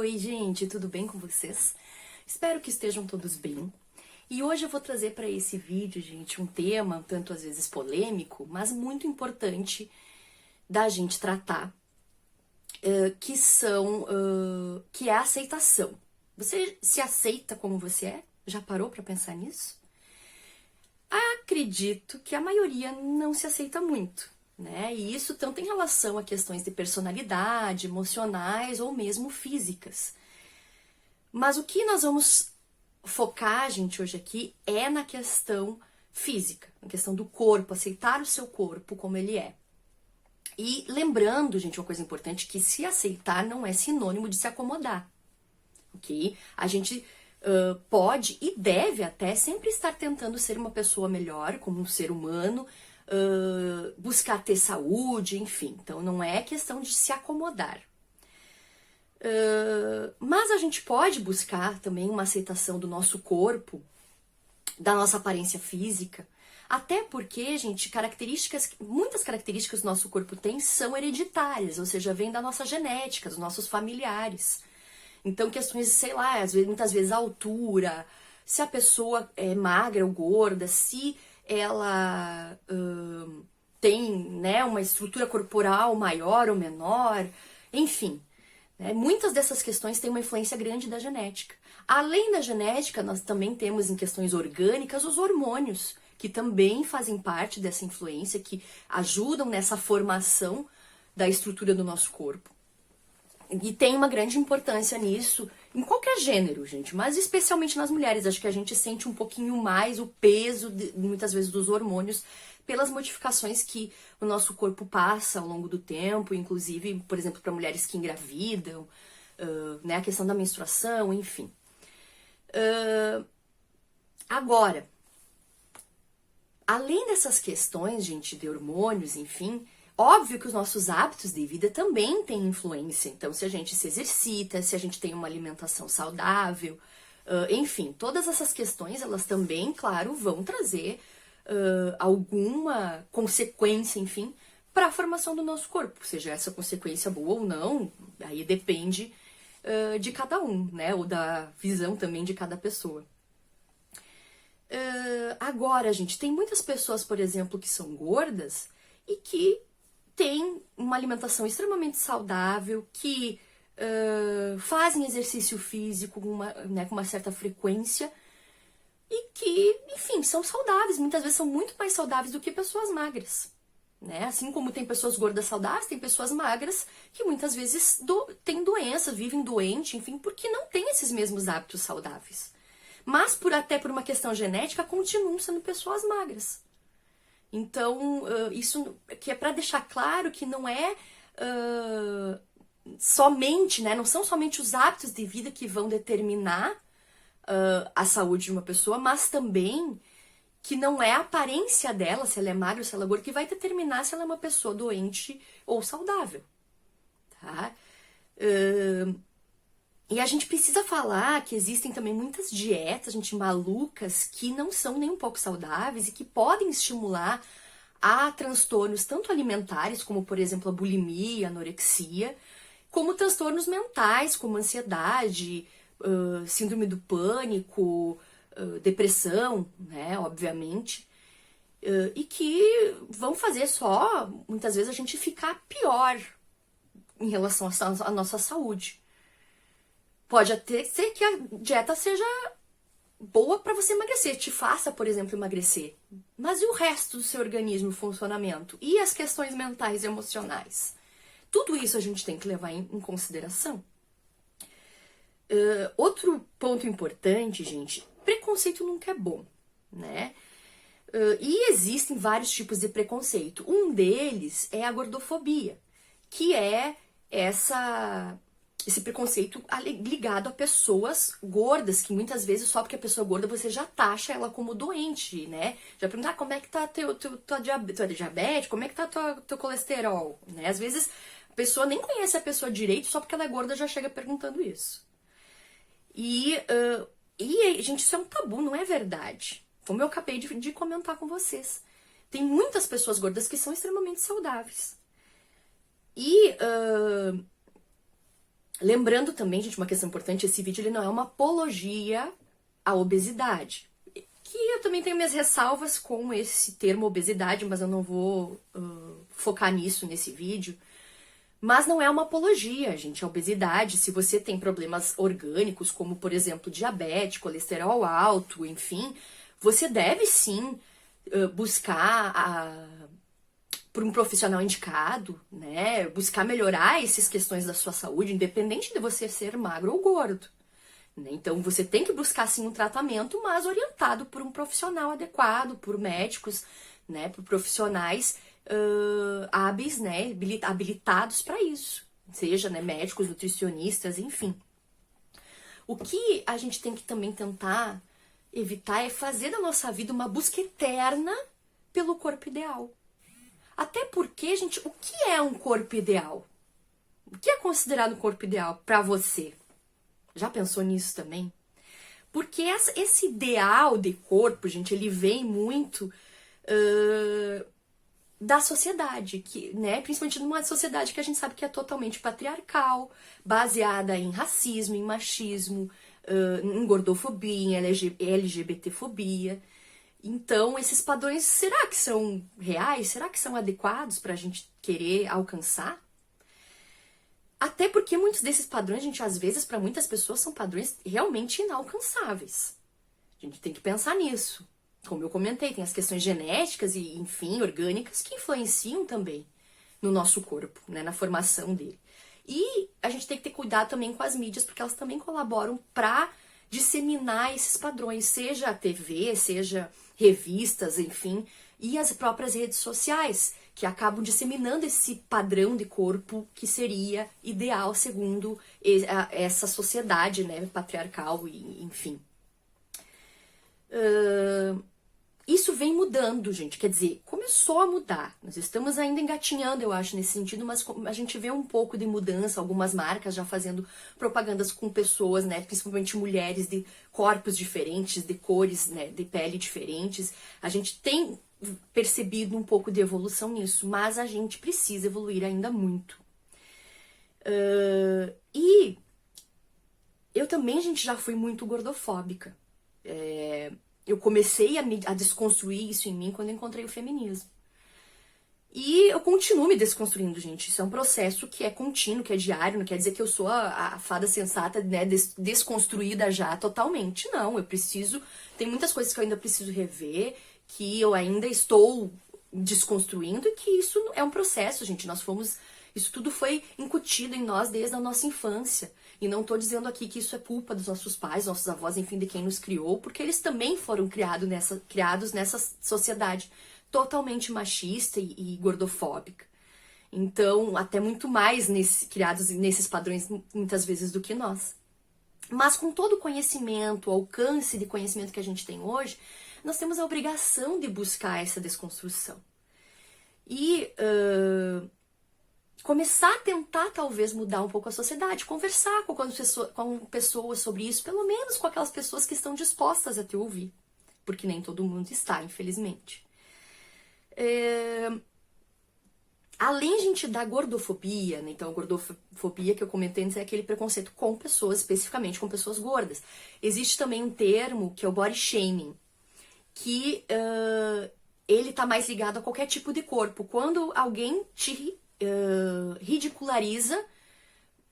Oi, gente, tudo bem com vocês? Espero que estejam todos bem. E hoje eu vou trazer para esse vídeo, gente, um tema tanto às vezes polêmico, mas muito importante da gente tratar, que é a aceitação. Você se aceita como você é? Já parou para pensar nisso? Acredito que a maioria não se aceita muito, né? E isso tanto em relação a questões de personalidade, emocionais ou mesmo físicas. Mas o que nós vamos focar, gente, hoje aqui é na questão física, na questão do corpo, aceitar o seu corpo como ele é. E lembrando, gente, uma coisa importante, que se aceitar não é sinônimo de se acomodar, ok? A gente pode e deve até sempre estar tentando ser uma pessoa melhor, como um ser humano, buscar ter saúde, enfim. Então não é questão de se acomodar. Mas a gente pode buscar também uma aceitação do nosso corpo, da nossa aparência física, até porque, gente, muitas características que o nosso corpo tem são hereditárias, ou seja, vêm da nossa genética, dos nossos familiares. Então, questões, sei lá, muitas vezes a altura, se a pessoa é magra ou gorda, se ela tem, né, uma estrutura corporal maior ou menor, enfim. Muitas dessas questões têm uma influência grande da genética. Além da genética, nós também temos em questões orgânicas os hormônios, que também fazem parte dessa influência, que ajudam nessa formação da estrutura do nosso corpo. E tem uma grande importância nisso, em qualquer gênero, gente, mas especialmente nas mulheres. Acho que a gente sente um pouquinho mais o peso, muitas vezes, dos hormônios, pelas modificações que o nosso corpo passa ao longo do tempo, inclusive, por exemplo, para mulheres que engravidam, né, a questão da menstruação, enfim. Agora, além dessas questões, gente, de hormônios, enfim, óbvio que os nossos hábitos de vida também têm influência. Então, se a gente se exercita, se a gente tem uma alimentação saudável, enfim, todas essas questões, elas também, claro, vão trazer alguma consequência, enfim, para a formação do nosso corpo. Seja essa consequência boa ou não, aí depende de cada um, né? Ou da visão também de cada pessoa. Agora, gente, tem muitas pessoas, por exemplo, que são gordas e que têm uma alimentação extremamente saudável, que fazem exercício físico com uma certa frequência e que, enfim, são saudáveis. Muitas vezes são muito mais saudáveis do que pessoas magras, né? Assim como tem pessoas gordas saudáveis, tem pessoas magras que muitas vezes têm doença, vivem doente, enfim, porque não têm esses mesmos hábitos saudáveis. Mas até por uma questão genética, continuam sendo pessoas magras. Então, isso que é para deixar claro que não é somente, né? Não são somente os hábitos de vida que vão determinar a saúde de uma pessoa, mas também que não é a aparência dela, se ela é magra ou se ela é gorda, que vai determinar se ela é uma pessoa doente ou saudável, tá? E a gente precisa falar que existem também muitas dietas, gente, malucas, que não são nem um pouco saudáveis e que podem estimular a transtornos tanto alimentares, como, por exemplo, a bulimia, a anorexia, como transtornos mentais, como ansiedade, síndrome do pânico, depressão, né, obviamente, e que vão fazer só, muitas vezes, a gente ficar pior em relação à nossa saúde. Pode até ser que a dieta seja boa para você emagrecer, te faça, por exemplo, emagrecer. Mas e o resto do seu organismo, o funcionamento? E as questões mentais e emocionais? Tudo isso a gente tem que levar em consideração. Outro ponto importante, gente, preconceito nunca é bom, né? E existem vários tipos de preconceito. Um deles é a gordofobia, que é esse preconceito ligado a pessoas gordas, que muitas vezes só porque a pessoa é gorda você já taxa ela como doente, né? Já pergunta, como é que tá tua diabetes, como é que tá teu colesterol, né? Às vezes a pessoa nem conhece a pessoa direito, só porque ela é gorda já chega perguntando isso. E gente, isso é um tabu, não é verdade. Como eu acabei de comentar com vocês. Tem muitas pessoas gordas que são extremamente saudáveis. E Lembrando também, gente, uma questão importante, esse vídeo ele não é uma apologia à obesidade. Que eu também tenho minhas ressalvas com esse termo obesidade, mas eu não vou focar nisso nesse vídeo. Mas não é uma apologia, gente, à obesidade. Se você tem problemas orgânicos, como, por exemplo, diabetes, colesterol alto, enfim, você deve sim buscar por um profissional indicado, né? Buscar melhorar essas questões da sua saúde, independente de você ser magro ou gordo. Né? Então, você tem que buscar, sim, um tratamento, mas orientado por um profissional adequado, por médicos, né? Por profissionais hábeis, né? Habilitados para isso. Seja, né, médicos, nutricionistas, enfim. O que a gente tem que também tentar evitar é fazer da nossa vida uma busca eterna pelo corpo ideal. Até porque, gente, o que é um corpo ideal? O que é considerado um corpo ideal para você? Já pensou nisso também? Porque esse ideal de corpo, gente, ele vem muito da sociedade, que, né, principalmente numa sociedade que a gente sabe que é totalmente patriarcal, baseada em racismo, em machismo, em gordofobia, em LGBTfobia. Então, esses padrões, será que são reais? Será que são adequados para a gente querer alcançar? Até porque muitos desses padrões, gente, às vezes, para muitas pessoas, são padrões realmente inalcançáveis. A gente tem que pensar nisso. Como eu comentei, tem as questões genéticas e, enfim, orgânicas que influenciam também no nosso corpo, né, na formação dele. E a gente tem que ter cuidado também com as mídias, porque elas também colaboram para disseminar esses padrões, seja a TV, seja revistas, enfim, e as próprias redes sociais, que acabam disseminando esse padrão de corpo que seria ideal segundo essa sociedade, né, patriarcal, e, enfim. Isso vem mudando, gente. Quer dizer, começou a mudar. Nós estamos ainda engatinhando, eu acho, nesse sentido, mas a gente vê um pouco de mudança, algumas marcas já fazendo propagandas com pessoas, né, principalmente mulheres de corpos diferentes, de cores, né, de pele diferentes. A gente tem percebido um pouco de evolução nisso, mas a gente precisa evoluir ainda muito. E eu também, gente, já fui muito gordofóbica. Eu comecei a desconstruir isso em mim quando eu encontrei o feminismo. E eu continuo me desconstruindo, gente. Isso é um processo que é contínuo, que é diário. Não quer dizer que eu sou a fada sensata, né, desconstruída já totalmente. Não, eu preciso... Tem muitas coisas que eu ainda preciso rever, que eu ainda estou desconstruindo, e que isso é um processo, gente. Isso tudo foi incutido em nós desde a nossa infância. E não tô dizendo aqui que isso é culpa dos nossos pais, nossos avós, enfim, de quem nos criou, porque eles também foram criados nessa sociedade totalmente machista e gordofóbica. Então, até muito mais criados nesses padrões, muitas vezes, do que nós. Mas com todo o conhecimento, o alcance de conhecimento que a gente tem hoje, nós temos a obrigação de buscar essa desconstrução. E começar a tentar, talvez, mudar um pouco a sociedade, conversar com pessoas sobre isso, pelo menos com aquelas pessoas que estão dispostas a te ouvir, porque nem todo mundo está, infelizmente. Além, gente, da gordofobia, né? Então a gordofobia que eu comentei antes é aquele preconceito com pessoas, especificamente com pessoas gordas. Existe também um termo que é o body shaming, que ele tá mais ligado a qualquer tipo de corpo. Quando alguém te ridiculariza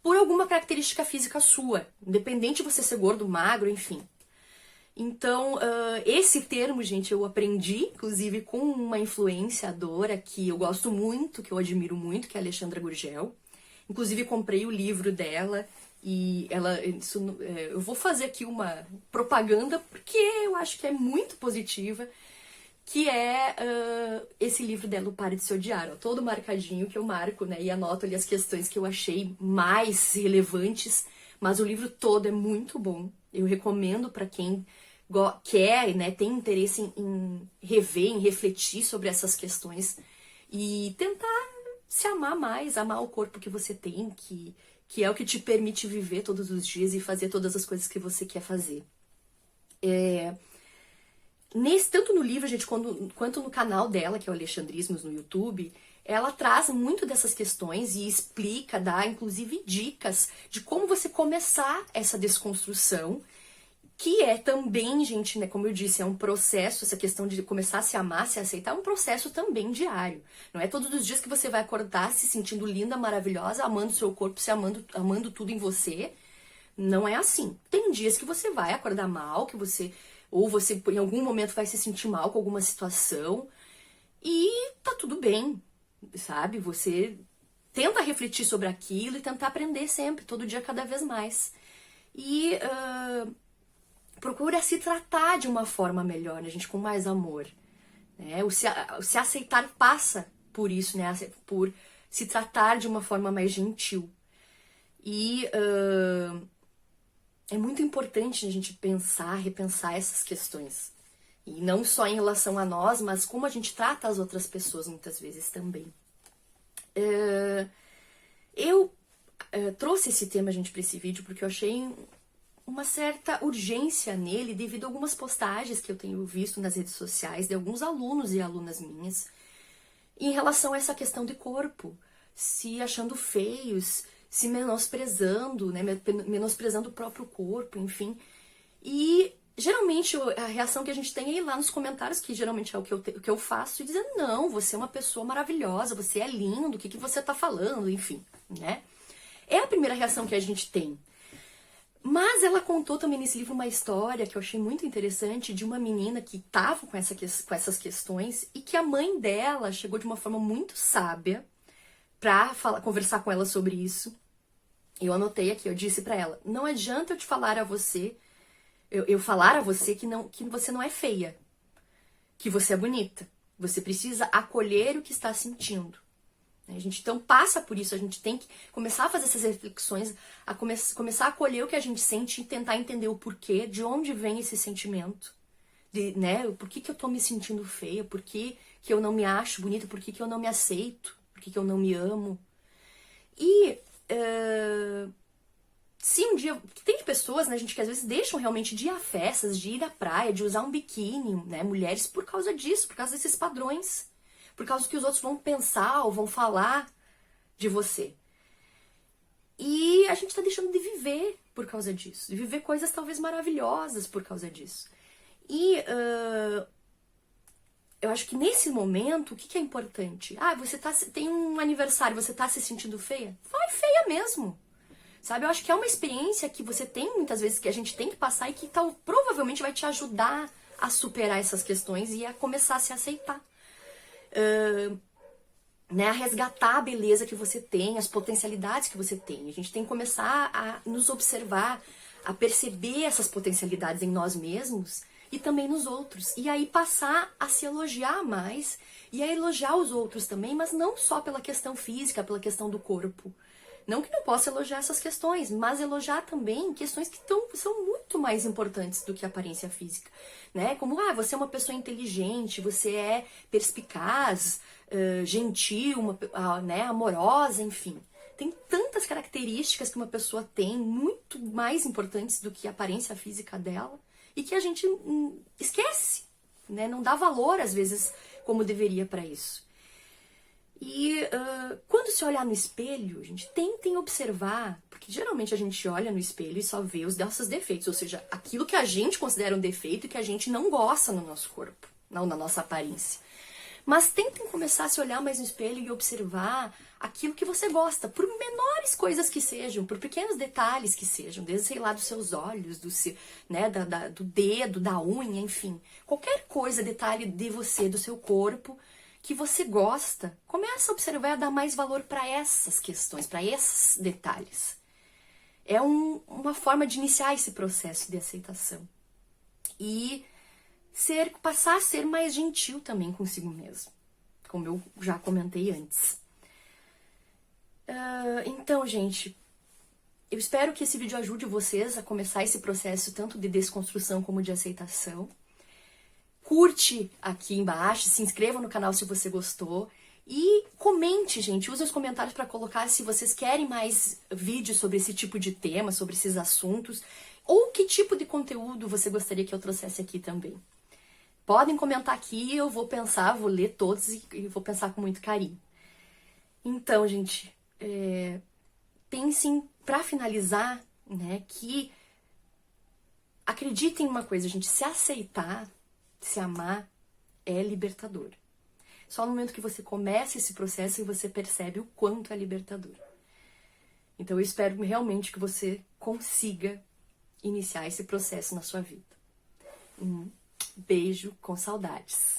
por alguma característica física sua, independente de você ser gordo, magro, enfim. Então, esse termo, gente, eu aprendi, inclusive, com uma influenciadora que eu gosto muito, que eu admiro muito, que é a Alexandra Gurgel. Inclusive, comprei o livro dela e eu vou fazer aqui uma propaganda, porque eu acho que é muito positiva, que é esse livro dela, O Pare de Se Odiar, ó, todo marcadinho que eu marco, né, e anoto ali as questões que eu achei mais relevantes, mas o livro todo é muito bom. Eu recomendo para quem quer, né, tem interesse em rever, em refletir sobre essas questões e tentar se amar mais, amar o corpo que você tem, que é o que te permite viver todos os dias e fazer todas as coisas que você quer fazer. Tanto no livro, gente, quanto no canal dela, que é o Alexandrismos no YouTube, ela traz muito dessas questões e explica, dá inclusive dicas de como você começar essa desconstrução, que é também, gente, né, como eu disse, é um processo, essa questão de começar a se amar, se aceitar, é um processo também diário. Não é todos os dias que você vai acordar se sentindo linda, maravilhosa, amando seu corpo, se amando tudo em você. Não é assim. Tem dias que você vai acordar mal, ou você em algum momento vai se sentir mal com alguma situação, e tá tudo bem, sabe? Você tenta refletir sobre aquilo e tentar aprender sempre, todo dia cada vez mais. E procura se tratar de uma forma melhor, né, gente, com mais amor. Né? O se aceitar passa por isso, né? Por se tratar de uma forma mais gentil. E é muito importante a gente pensar, repensar essas questões. E não só em relação a nós, mas como a gente trata as outras pessoas muitas vezes também. Eu trouxe esse tema, gente, para esse vídeo porque eu achei uma certa urgência nele devido a algumas postagens que eu tenho visto nas redes sociais de alguns alunos e alunas minhas em relação a essa questão de corpo, se achando feios, se menosprezando, né, menosprezando o próprio corpo, enfim. E geralmente a reação que a gente tem é ir lá nos comentários, que geralmente é o que eu faço, e dizer, não, você é uma pessoa maravilhosa, você é lindo, o que você tá falando, enfim, né? É a primeira reação que a gente tem. Mas ela contou também nesse livro uma história que eu achei muito interessante de uma menina que estava com essas questões e que a mãe dela chegou de uma forma muito sábia pra conversar com ela sobre isso. Eu anotei aqui, eu disse pra ela, não adianta eu te falar a você, eu falar a você que você não é feia, que você é bonita. Você precisa acolher o que está sentindo. A gente então passa por isso, a gente tem que começar a fazer essas reflexões, começar a acolher o que a gente sente e tentar entender o porquê, de onde vem esse sentimento, né? Por que eu tô me sentindo feia, por que eu não me acho bonita, por que eu não me aceito, por que eu não me amo. E se um dia... Tem pessoas, né, gente, que às vezes deixam realmente de ir a festas, de ir à praia, de usar um biquíni, né, mulheres, por causa disso, por causa desses padrões. Por causa que os outros vão pensar ou vão falar de você. E a gente tá deixando de viver por causa disso. De viver coisas talvez maravilhosas por causa disso. E eu acho que nesse momento, o que é importante? Ah, você tem um aniversário, você tá se sentindo feia? Vai feia mesmo. Sabe, eu acho que é uma experiência que você tem muitas vezes, que a gente tem que passar e que provavelmente vai te ajudar a superar essas questões e a começar a se aceitar. Né, a resgatar a beleza que você tem, as potencialidades que você tem. A gente tem que começar a nos observar, a perceber essas potencialidades em nós mesmos e também nos outros. E aí passar a se elogiar mais e a elogiar os outros também, mas não só pela questão física, pela questão do corpo. Não que não possa elogiar essas questões, mas elogiar também questões que são muito mais importantes do que a aparência física. Né? Como, você é uma pessoa inteligente, você é perspicaz, gentil, né, amorosa, enfim. Tem tantas características que uma pessoa tem, muito mais importantes do que a aparência física dela, e que a gente esquece, né? Não dá valor, às vezes, como deveria para isso. E quando se olhar no espelho, gente, tentem observar, porque geralmente a gente olha no espelho e só vê os nossos defeitos, ou seja, aquilo que a gente considera um defeito e que a gente não gosta no nosso corpo, não na nossa aparência. Mas tentem começar a se olhar mais no espelho e observar aquilo que você gosta, por menores coisas que sejam, por pequenos detalhes que sejam, desde, sei lá, dos seus olhos, né, do dedo, da unha, enfim. Qualquer coisa, detalhe de você, do seu corpo, que você gosta, começa a observar e a dar mais valor para essas questões, para esses detalhes. É uma forma de iniciar esse processo de aceitação. E passar a ser mais gentil também consigo mesmo, como eu já comentei antes. Então, gente, eu espero que esse vídeo ajude vocês a começar esse processo tanto de desconstrução como de aceitação. Curte aqui embaixo, se inscreva no canal se você gostou e comente, gente. Use os comentários para colocar se vocês querem mais vídeos sobre esse tipo de tema, sobre esses assuntos, ou que tipo de conteúdo você gostaria que eu trouxesse aqui também. Podem comentar aqui, eu vou pensar, vou ler todos e vou pensar com muito carinho. Então, gente, pensem, pra finalizar, né, que acreditem em uma coisa, gente, se aceitar, se amar, é libertador. Só no momento que você começa esse processo e você percebe o quanto é libertador. Então eu espero realmente que você consiga iniciar esse processo na sua vida. Um beijo com saudades.